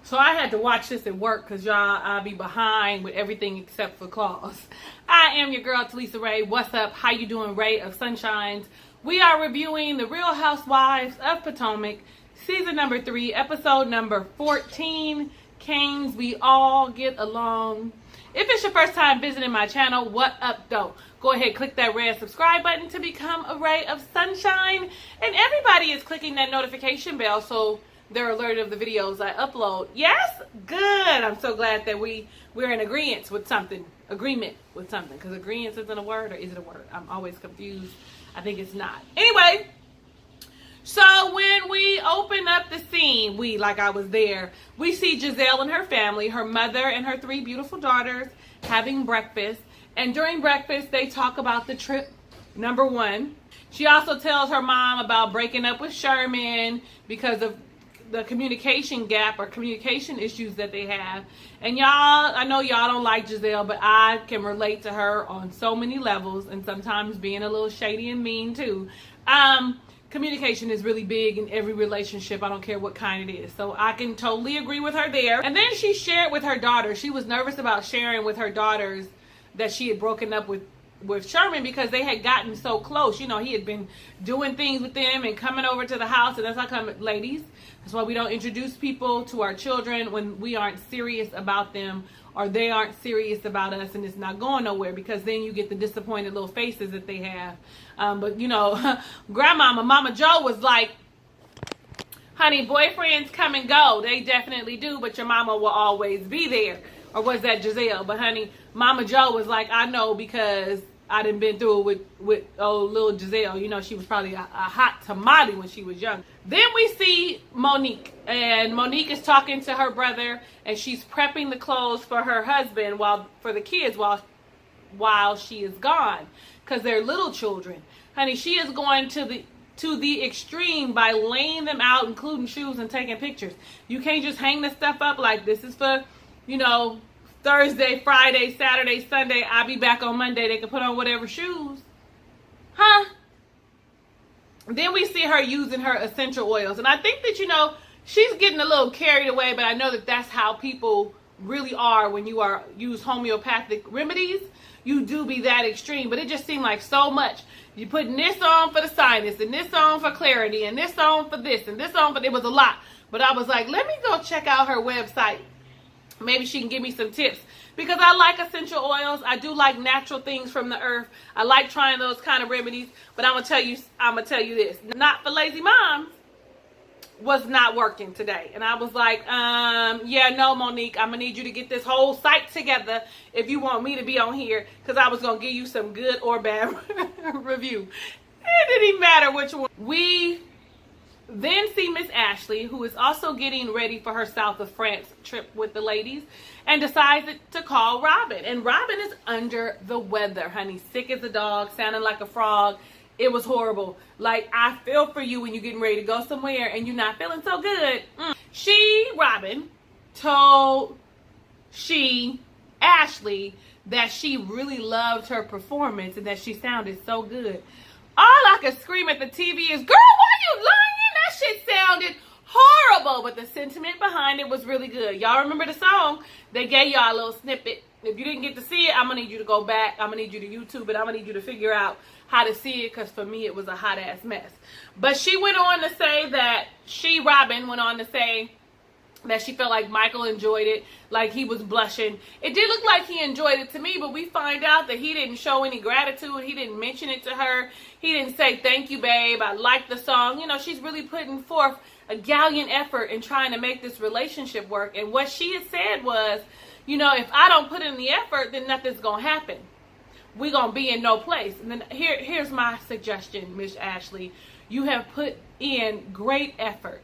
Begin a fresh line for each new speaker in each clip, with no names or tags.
So I had to watch this at work because y'all, I'll be behind with everything except for claws. I am your girl, Talisa Rae. What's up? How you doing, Ray of Sunshines? We are reviewing The Real Housewives of Potomac, season number 3, episode number 14, Canes We All Get Along. If it's your first time visiting my channel, what up, though? Go ahead, click that red subscribe button to become a ray of sunshine. And everybody is clicking that notification bell so they're alerted of the videos I upload. Yes? Good. I'm so glad that we're in agreement with something. Because agreement isn't a word, or is it a word? I'm always confused. I think it's not. Anyway, so when we open up the scene, like I was there, we see Giselle and her family, her mother and her 3 beautiful daughters having breakfast. And during breakfast, they talk about the trip, number 1. She also tells her mom about breaking up with Sherman because of the communication gap or communication issues that they have. And y'all, I know y'all don't like Giselle, but I can relate to her on so many levels, and sometimes being a little shady and mean too. Communication is really big in every relationship. I don't care what kind it is. So I can totally agree with her there. And then she shared with her daughter. She was nervous about sharing with her daughters that she had broken up with Sherman because they had gotten so close. You know, he had been doing things with them and coming over to the house. And that's how come, ladies, that's why we don't introduce people to our children when we aren't serious about them or they aren't serious about us, and it's not going nowhere, because then you get the disappointed little faces that they have. But, you know, Mama Joe was like, honey, boyfriends come and go. They definitely do, but your mama will always be there. Or was that Giselle? But, honey, Mama Joe was like, I know, because I done been through it with old little Giselle. You know, she was probably a hot tamale when she was young. Then we see Monique. And Monique is talking to her brother, and she's prepping the clothes for her husband for the kids while she is gone, because they're little children. Honey, she is going to the extreme by laying them out, including shoes, and taking pictures. You can't just hang the stuff up like this is for, you know, Thursday, Friday, Saturday, Sunday. I'll be back on Monday. They can put on whatever shoes. Huh? Then we see her using her essential oils. And I think that, you know, she's getting a little carried away, but I know that that's how people really are when you use homeopathic remedies. You do be that extreme, but it just seemed like so much. You putting this on for the sinus, and this on for clarity, and this on for this, and this on for... It was a lot. But I was like, let me go check out her website. Maybe she can give me some tips, because I like essential oils. I do like natural things from the earth. I like trying those kind of remedies. But I'm gonna tell you this: Not for Lazy Moms was not working today. And I was like, yeah, no, Monique, I'm gonna need you to get this whole site together if you want me to be on here, because I was gonna give you some good or bad review. It didn't even matter which one. We then see Miss Ashley, who is also getting ready for her South of France trip with the ladies, and decides to call Robin. And Robin is under the weather, honey. Sick as a dog, sounding like a frog. It was horrible. Like, I feel for you when you're getting ready to go somewhere and you're not feeling so good. Robin, told Ashley that she really loved her performance and that she sounded so good. All I could scream at the TV is, girl, why you lying? That shit sounded horrible, but the sentiment behind it was really good. Y'all remember the song? They gave y'all a little snippet. If you didn't get to see it, I'm going to need you to go back. I'm going to need you to YouTube it. I'm going to need you to figure out how to see it, because for me, it was a hot-ass mess. But she went on to say that Robin went on to say that she felt like Michael enjoyed it, like he was blushing. It did look like he enjoyed it to me, but we find out that he didn't show any gratitude. He didn't mention it to her. He didn't say, thank you, babe, I like the song. You know, she's really putting forth a gallant effort in trying to make this relationship work. And what she had said was, you know, if I don't put in the effort, then nothing's going to happen. We're going to be in no place. And then here's my suggestion, Miss Ashley. You have put in great effort.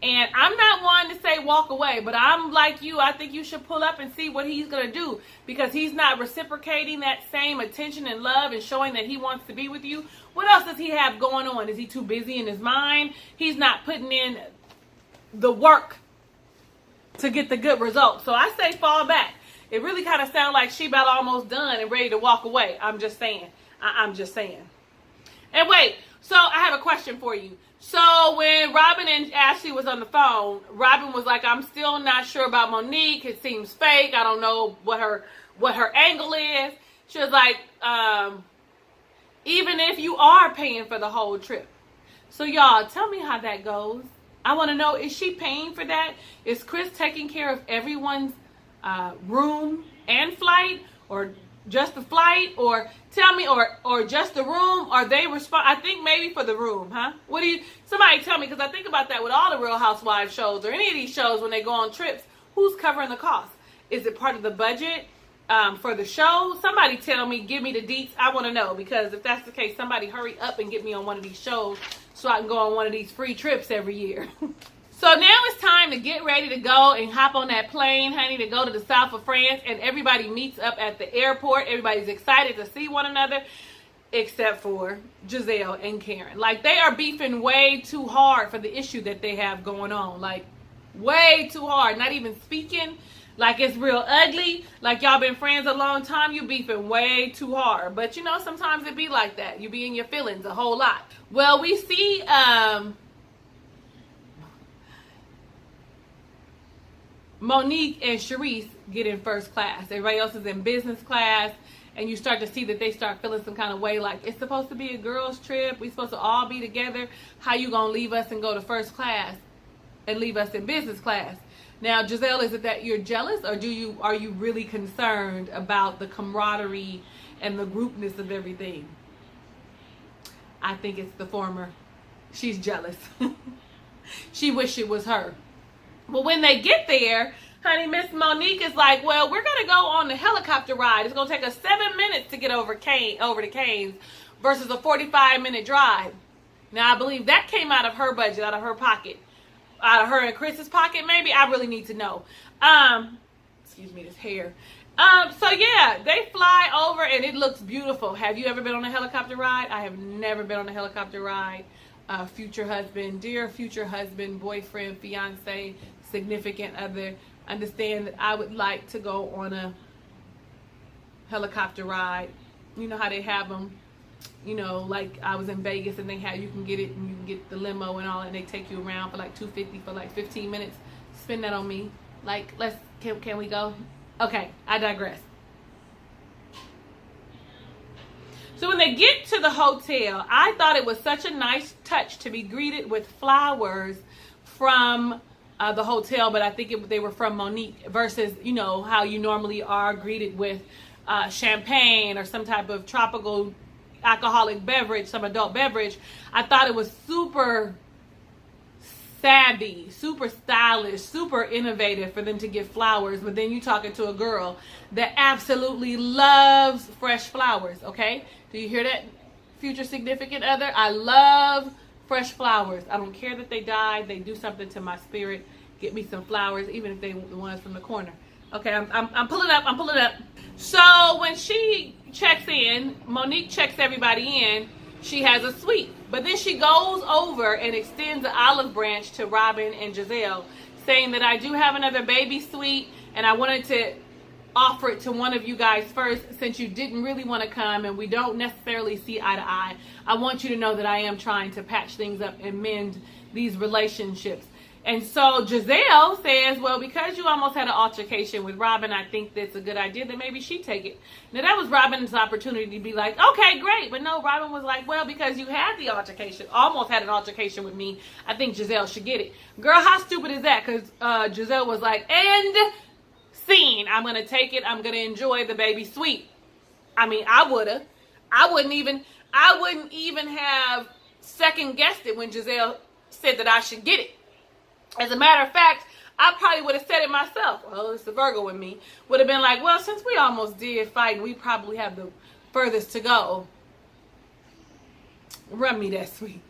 And I'm not one to say walk away, but I'm like you. I think you should pull up and see what he's going to do, because he's not reciprocating that same attention and love and showing that he wants to be with you. What else does he have going on? Is he too busy in his mind? He's not putting in the work to get the good results. So I say fall back. It really kind of sounds like she about almost done and ready to walk away. I'm just saying. I'm just saying. And wait, so I have a question for you. So when Robin and Ashley was on the phone, Robin was like, I'm still not sure about Monique. It seems fake. I don't know what her angle is. She was like, even if you are paying for the whole trip. So y'all, tell me how that goes. I want to know, is she paying for that? Is Chris taking care of everyone's room and flight, or just the flight, or tell me, or just the room? Are they I think maybe for the room, huh? Somebody tell me, because I think about that with all the Real Housewives shows, or any of these shows when they go on trips. Who's covering the cost? Is it part of the budget for the show? Somebody tell me, give me the deets. I want to know, because if that's the case, somebody hurry up and get me on one of these shows so I can go on one of these free trips every year. So now it's time to get ready to go and hop on that plane, honey, to go to the south of France. And everybody meets up at the airport. Everybody's excited to see one another, except for Giselle and Karen. Like, they are beefing way too hard for the issue that they have going on. Like, way too hard. Not even speaking. Like, it's real ugly. Like, y'all been friends a long time. You beefing way too hard. But, you know, sometimes it be like that. You be in your feelings a whole lot. Well, we see... Monique and Sharice get in first class. Everybody else is in business class, and you start to see that they start feeling some kind of way, like, it's supposed to be a girls trip. We supposed to all be together. How you gonna leave us and go to first class and leave us in business class? Now, Giselle, is it that you're jealous, or are you really concerned about the camaraderie and the groupness of everything? I think it's the former. She's jealous. She wish it was her. But when they get there, honey, Miss Monique is like, well, we're going to go on the helicopter ride. It's going to take us 7 minutes to get over to Canes versus a 45-minute drive. Now, I believe that came out of her budget, out of her pocket. Out of her and Chris's pocket, maybe. I really need to know. Excuse me, this hair. So, yeah, they fly over, and it looks beautiful. Have you ever been on a helicopter ride? I have never been on a helicopter ride. Future husband, dear future husband, boyfriend, fiance, significant other, understand that I would like to go on a helicopter ride. You know how they have them, you know, like I was in Vegas, and you can get it, and you can get the limo and all, and they take you around for like $250 for like 15 minutes. Spend that on me. Like, can we go? Okay, I digress. So when they get to the hotel, I thought it was such a nice touch to be greeted with flowers from the hotel, but I think they were from Monique, versus, you know, how you normally are greeted with champagne or some type of tropical alcoholic beverage, some adult beverage. I thought it was super savvy, super stylish, super innovative for them to give flowers. But then you talking to a girl that absolutely loves fresh flowers, okay? Do you hear that, future significant other? I love fresh flowers. I don't care that they died. They do something to my spirit. Get me some flowers, even if they the ones from the corner. Okay, I'm pulling up. I'm pulling up. So when she checks in, Monique checks everybody in. She has a suite. But then she goes over and extends the olive branch to Robin and Giselle, saying that I do have another baby suite, and I wanted to offer it to one of you guys first, since you didn't really want to come and we don't necessarily see eye to eye. I want you to know that I am trying to patch things up and mend these relationships. And so Giselle says, well, because you almost had an altercation with Robin, I think that's a good idea that maybe she take it. Now, that was Robin's opportunity to be like, okay, great. But no, Robin was like, well, because you had the altercation, almost had an altercation with me, I think Giselle should get it. Girl, how stupid is that? Because Giselle was like, and scene. I'm going to take it. I'm going to enjoy the baby suite. I mean, I wouldn't even have second guessed it when Giselle said that I should get it. As a matter of fact, I probably would have said it myself. Well, it's the Virgo with me. Would have been like, well, since we almost did fight and we probably have the furthest to go, run me that suite.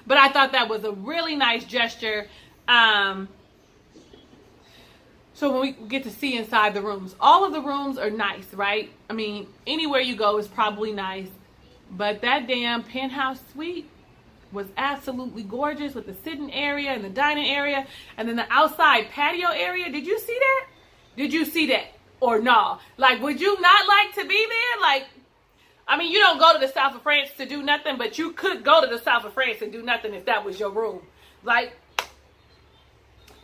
But I thought that was a really nice gesture. So when we get to see inside the rooms, all of the rooms are nice, right? I mean, anywhere you go is probably nice. But that damn penthouse suite was absolutely gorgeous, with the sitting area and the dining area, and then the outside patio area. Did you see that? Did you see that? Or no? Like, would you not like to be there? Like, I mean, you don't go to the south of France to do nothing, but you could go to the south of France and do nothing if that was your room. Like,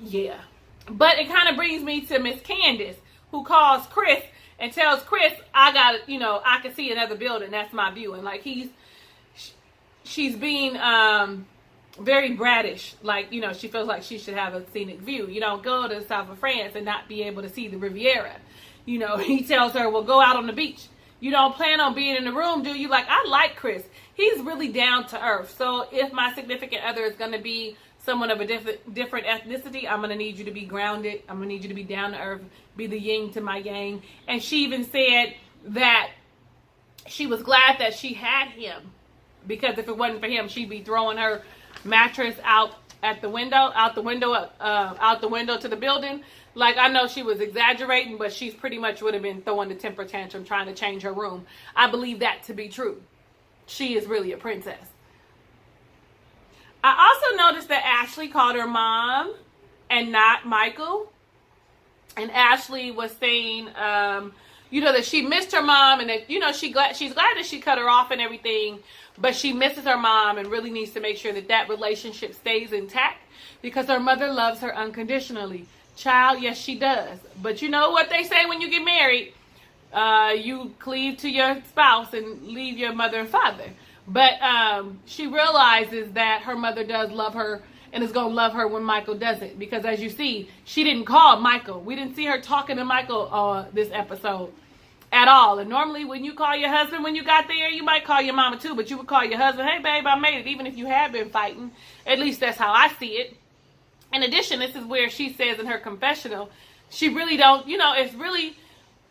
yeah. But it kind of brings me to Miss Candace, who calls Chris and tells Chris, I got, you know, I can see another building. That's my view. And like she's being very bratish. Like, you know, she feels like she should have a scenic view. You don't go to the south of France and not be able to see the Riviera. You know, he tells her, well, go out on the beach. You don't plan on being in the room, do you? Like, I like Chris. He's really down to earth. So if my significant other is going to be someone of a different ethnicity, I'm going to need you to be grounded. I'm going to need you to be down to earth, be the yin to my yang. And she even said that she was glad that she had him, because if it wasn't for him, she'd be throwing her mattress out the window to the building. Like, I know she was exaggerating, but she pretty much would have been throwing the temper tantrum trying to change her room. I believe that to be true. She is really a princess. I also noticed that Ashley called her mom and not Michael. And Ashley was saying, you know, that she missed her mom, and that, you know, she's glad that she cut her off and everything, but she misses her mom and really needs to make sure that that relationship stays intact, because her mother loves her unconditionally. Child, yes, she does. But you know what they say when you get married? You cleave to your spouse and leave your mother and father. But she realizes that her mother does love her and is going to love her when Michael doesn't. Because as you see, she didn't call Michael. We didn't see her talking to Michael this episode at all. And normally when you call your husband when you got there, you might call your mama too. But you would call your husband, hey, babe, I made it. Even if you have been fighting. At least that's how I see it. In addition, this is where she says in her confessional, she really don't, you know, it's really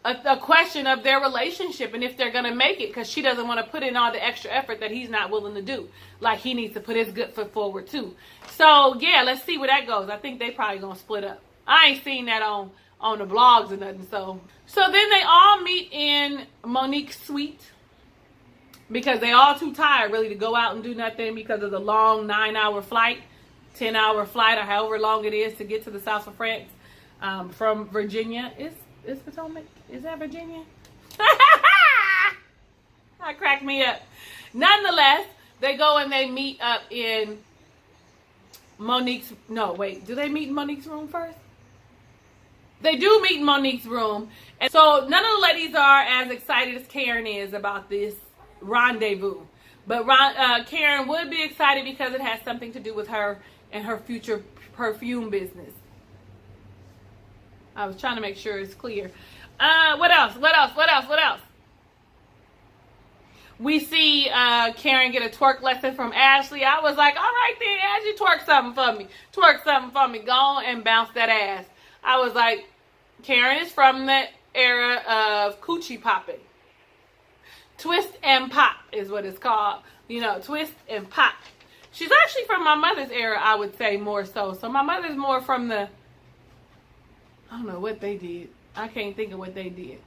a question of their relationship and if they're going to make it, because she doesn't want to put in all the extra effort that he's not willing to do. Like, he needs to put his good foot forward too. So, yeah, let's see where that goes. I think they probably going to split up. I ain't seen that on the blogs or nothing. So then they all meet in Monique's suite, because they all too tired really to go out and do nothing because of the long 9-hour flight. 10-hour flight, or however long it is to get to the south of France from Virginia. Is Potomac? Is that Virginia? That cracked me up. Nonetheless, they go and they meet up in Monique's. No, wait. Do they meet in Monique's room first? They do meet in Monique's room. And so none of the ladies are as excited as Karen is about this rendezvous. But Karen would be excited because it has something to do with her and her future perfume business. I was trying to make sure it's clear. What else? We see Karen get a twerk lesson from Ashley. I was like, all right then, Ashley, twerk something for me. Twerk something for me. Go on and bounce that ass. I was like, Karen is from the era of coochie popping. Twist and pop is what it's called. You know, twist and pop. She's actually from my mother's era, I would say, more so. So my mother's more from the, I don't know what they did. I can't think of what they did.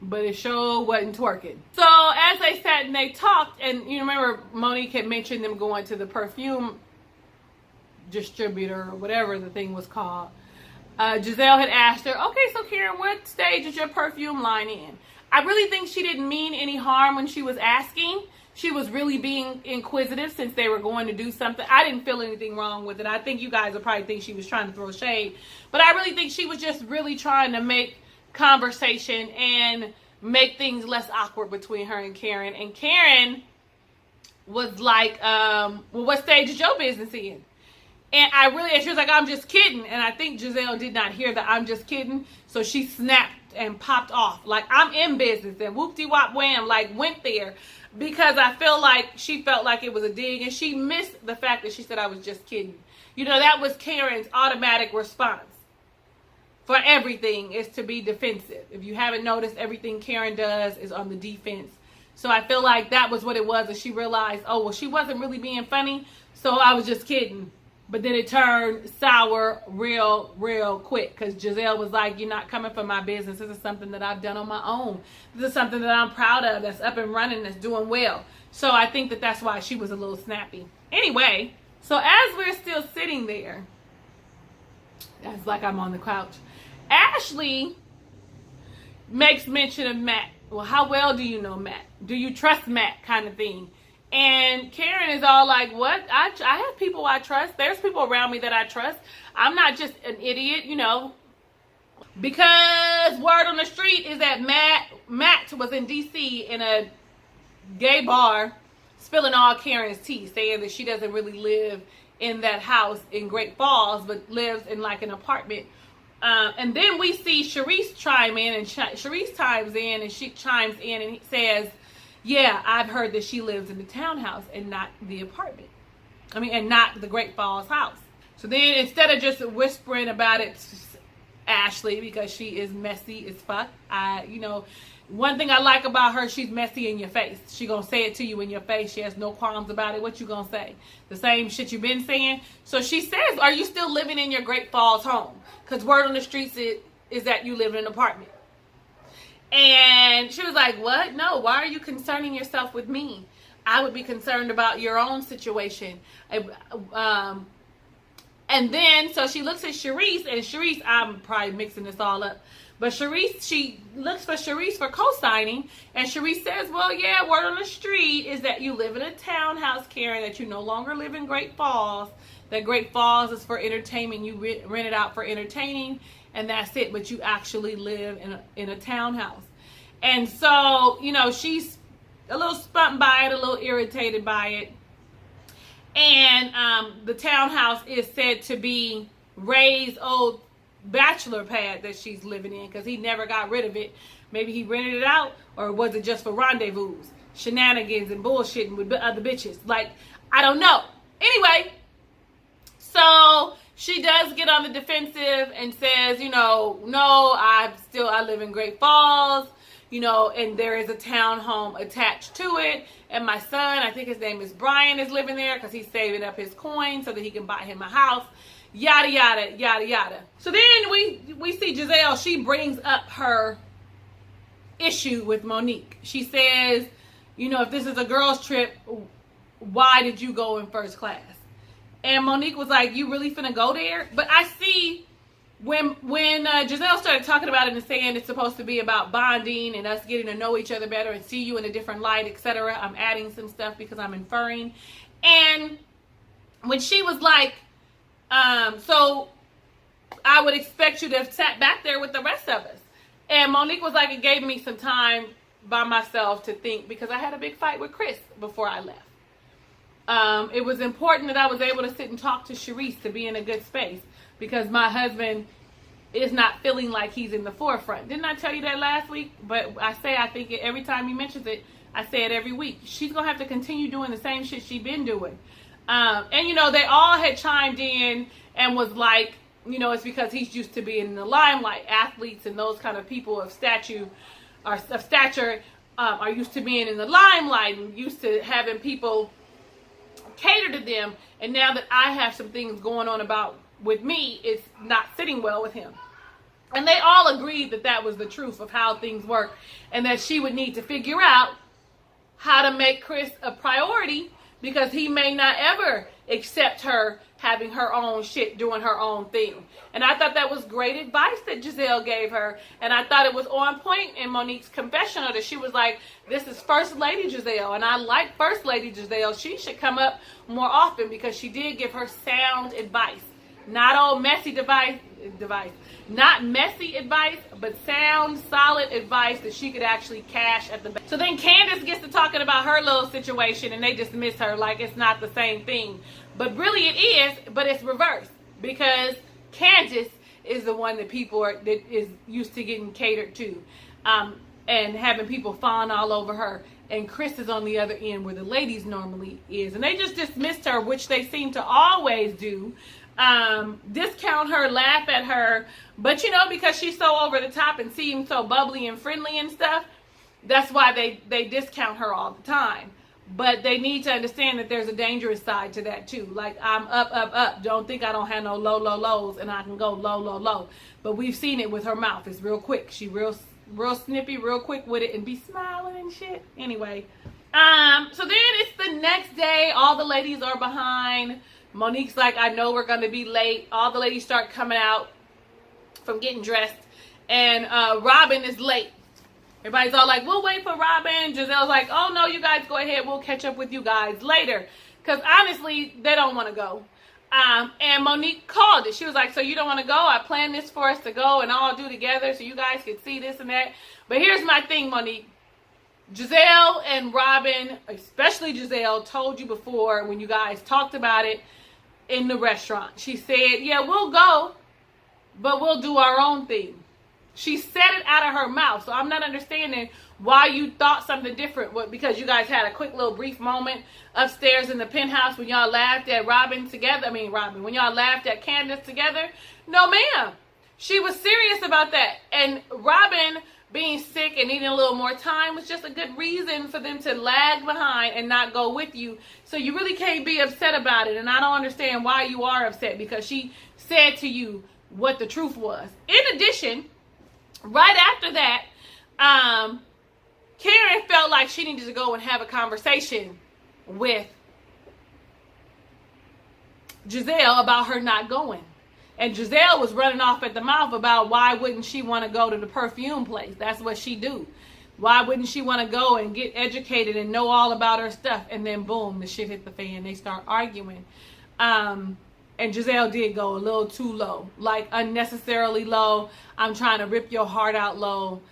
But it sure wasn't twerking. So as they sat and they talked, and you remember Monique had mentioned them going to the perfume distributor or whatever the thing was called. Giselle had asked her, okay, so Karen, what stage is your perfume line in? I really think she didn't mean any harm when she was asking. She was really being inquisitive since they were going to do something. I didn't feel anything wrong with it. I think you guys will probably think she was trying to throw shade. But I really think she was just really trying to make conversation and make things less awkward between her and Karen. And Karen was like, well, what stage is your business in? And she was like, I'm just kidding. And I think Giselle did not hear that I'm just kidding. So she snapped and popped off. Like, I'm in business. And whoop-de-wop wham, like, went there. Because I feel like she felt like it was a dig. And she missed the fact that she said I was just kidding. You know, that was Karen's automatic response for everything, is to be defensive. If you haven't noticed, everything Karen does is on the defense. So I feel like that was what it was. And she realized, oh, well, she wasn't really being funny. So I was just kidding. But then it turned sour real quick, because Giselle was like, you're not coming for my business. This is something that I've done on my own. This is something that I'm proud of, that's up and running, that's doing well. So I think that that's why she was a little snappy. Anyway, so as we're still sitting there, it's like I'm on the couch, Ashley makes mention of Matt. well, how well do you know Matt? Do you trust Matt, kind of thing? And Karen is all like, what? I have people I trust. There's people around me that I trust. I'm not just an idiot, you know. Because word on the street is that Matt was in D.C. in a gay bar spilling all Karen's tea, saying that she doesn't really live in that house in Great Falls, but lives in like an apartment. And then we see Sharice chime in, and Sharice chimes in, and she chimes in and says, yeah, I've heard that she lives in the townhouse and not the apartment. And not the Great Falls house. So then instead of just whispering about it to Ashley, because she is messy as fuck, one thing I like about her, she's messy in your face. She gonna say it to you in your face. She has no qualms about it. What you gonna say? The same shit you've been saying. So she says, are you still living in your Great Falls home? Because word on the streets is that you live in an apartment. And she was like, what? No, why are you concerning yourself with me? I would be concerned about your own situation. And then, so she looks at Sharice, and Sharice, I'm probably mixing this all up, but Sharice, she looks for Sharice for co-signing, and Sharice says, well, yeah, word on the street is that you live in a townhouse, Karen, that you no longer live in Great Falls, that Great Falls is for entertainment, you rent it out for entertaining, and that's it, but you actually live in a townhouse. And so, she's a little spun by it, a little irritated by it. And the townhouse is said to be Ray's old bachelor pad that she's living in, because he never got rid of it. Maybe he rented it out, or was it just for rendezvous, shenanigans, and bullshitting with other bitches? Like, I don't know. Anyway, so she does get on the defensive and says, no, I live in Great Falls, and there is a townhome attached to it. And my son, I think his name is Brian, is living there because he's saving up his coins so that he can buy him a house. Yada, yada, yada, yada. So then we see Giselle. She brings up her issue with Monique. She says, if this is a girls' trip, why did you go in first class? And Monique was like, you really finna go there? But I see when Giselle started talking about it and saying it's supposed to be about bonding and us getting to know each other better and see you in a different light, etc. I'm adding some stuff because I'm inferring. And when she was like, so I would expect you to have sat back there with the rest of us. And Monique was like, it gave me some time by myself to think, because I had a big fight with Chris before I left. It was important that I was able to sit and talk to Sharice to be in a good space, because my husband is not feeling like he's in the forefront. Didn't I tell you that last week? But I think it every time he mentions it, I say it every week. She's going to have to continue doing the same shit she's been doing. And, they all had chimed in and was like, it's because he's used to being in the limelight. Athletes and those kind of people of stature are used to being in the limelight and used to having people cater to them. And now that I have some things going on with me, it's not sitting well with him. And they all agreed that was the truth of how things work, and that she would need to figure out how to make Chris a priority, because he may not ever accept her having her own shit, doing her own thing. And I thought that was great advice that Giselle gave her. And I thought it was on point in Monique's confessional, that she was like, this is First Lady Giselle. And I like First Lady Giselle. She should come up more often, because she did give her sound advice. Not old messy not messy advice, but sound, solid advice that she could actually cash at the bank. So then Candace gets to talking about her little situation, and they dismiss her like it's not the same thing. But really it is, but it's reversed, because Candace is the one that that is used to getting catered to, and having people fawn all over her. And Chris is on the other end, where the ladies normally is. And they just dismissed her, which they seem to always do. Discount her, laugh at her, but because she's so over the top and seems so bubbly and friendly and stuff, that's why they discount her all the time. But they need to understand that there's a dangerous side to that too. Like, I'm up. Don't think I don't have no lows, and I can go low. But we've seen it with her mouth. It's real quick. She real snippy, real quick with it, and be smiling and shit. Anyway, so then it's the next day. All the ladies are behind. Monique's like, I know we're going to be late. All the ladies start coming out from getting dressed. And Robin is late. Everybody's all like, we'll wait for Robin. Giselle's like, oh no, you guys go ahead. We'll catch up with you guys later. Because honestly, they don't want to go. And Monique called it. She was like, so you don't want to go? I planned this for us to go and all do together so you guys could see this and that. But here's my thing, Monique. Giselle and Robin, especially Giselle, told you before when you guys talked about it in the restaurant. She said, yeah, we'll go, but we'll do our own thing. She said it out of her mouth. So I'm not understanding why you thought something different. What, because you guys had a quick little brief moment upstairs in the penthouse when y'all laughed at Robin together. When y'all laughed at Candace together. No, ma'am. She was serious about that. And Robin being sick and needing a little more time was just a good reason for them to lag behind and not go with you. So you really can't be upset about it. And I don't understand why you are upset, because she said to you what the truth was. In addition, right after that, Karen felt like she needed to go and have a conversation with Giselle about her not going. And Giselle was running off at the mouth about why wouldn't she want to go to the perfume place. That's what she do. Why wouldn't she want to go and get educated and know all about her stuff? And then boom, the shit hit the fan. They start arguing. And Giselle did go a little too low, like unnecessarily low. I'm trying to rip your heart out low.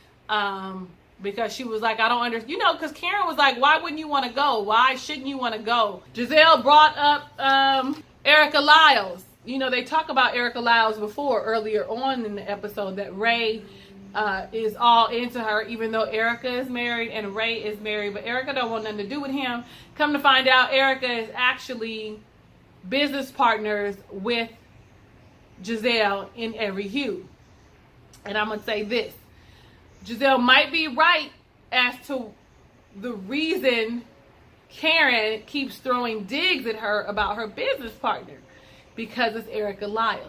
Because she was like, I don't understand. You know, because Karen was like, why wouldn't you want to go? Why shouldn't you want to go? Giselle brought up Erica Lyles. You know, they talk about Erica Lyles before, earlier on in the episode, that Ray is all into her, even though Erica is married and Ray is married. But Erica don't want nothing to do with him. Come to find out, Erica is actually business partners with Giselle in every hue. And I'm going to say this. Giselle might be right as to the reason Karen keeps throwing digs at her about her business partner, because it's Erica Lyles.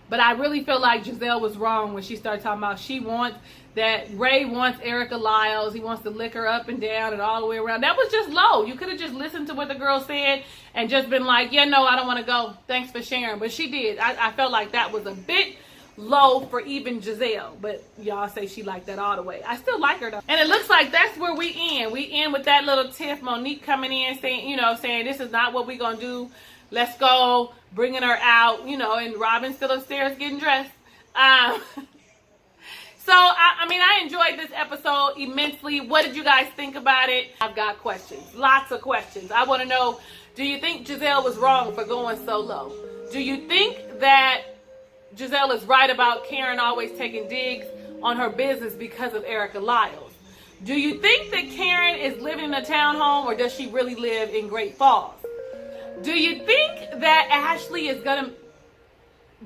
But I really feel like Giselle was wrong when she started talking about Ray wants Erica Lyles. He wants to lick her up and down and all the way around. That was just low. You could have just listened to what the girl said and just been like, yeah, no, I don't want to go. Thanks for sharing. But she did. I felt like that was a bit low for even Giselle. But y'all say she liked that all the way. I still like her though. And it looks like that's where we end. We end with that little tiff. Monique coming in saying this is not what we're going to do. Let's go, bringing her out, and Robin's still upstairs getting dressed. So, I enjoyed this episode immensely. What did you guys think about it? I've got questions, lots of questions. I want to know, do you think Giselle was wrong for going so low? Do you think that Giselle is right about Karen always taking digs on her business because of Erica Lyles? Do you think that Karen is living in a townhome, or does she really live in Great Falls? Do you think that Ashley is going to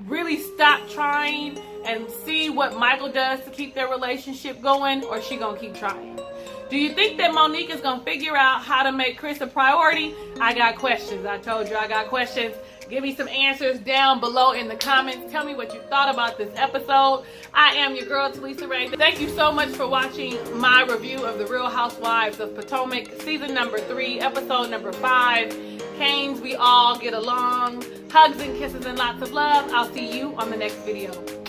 really stop trying and see what Michael does to keep their relationship going, or is she going to keep trying? Do you think that Monique is going to figure out how to make Chris a priority? I got questions. I told you I got questions. Give me some answers down below in the comments. Tell me what you thought about this episode. I am your girl, Talisa Rae. Thank you so much for watching my review of The Real Housewives of Potomac, season number 3, episode number 5. Canes, we all get along. Hugs and kisses and lots of love. I'll see you on the next video.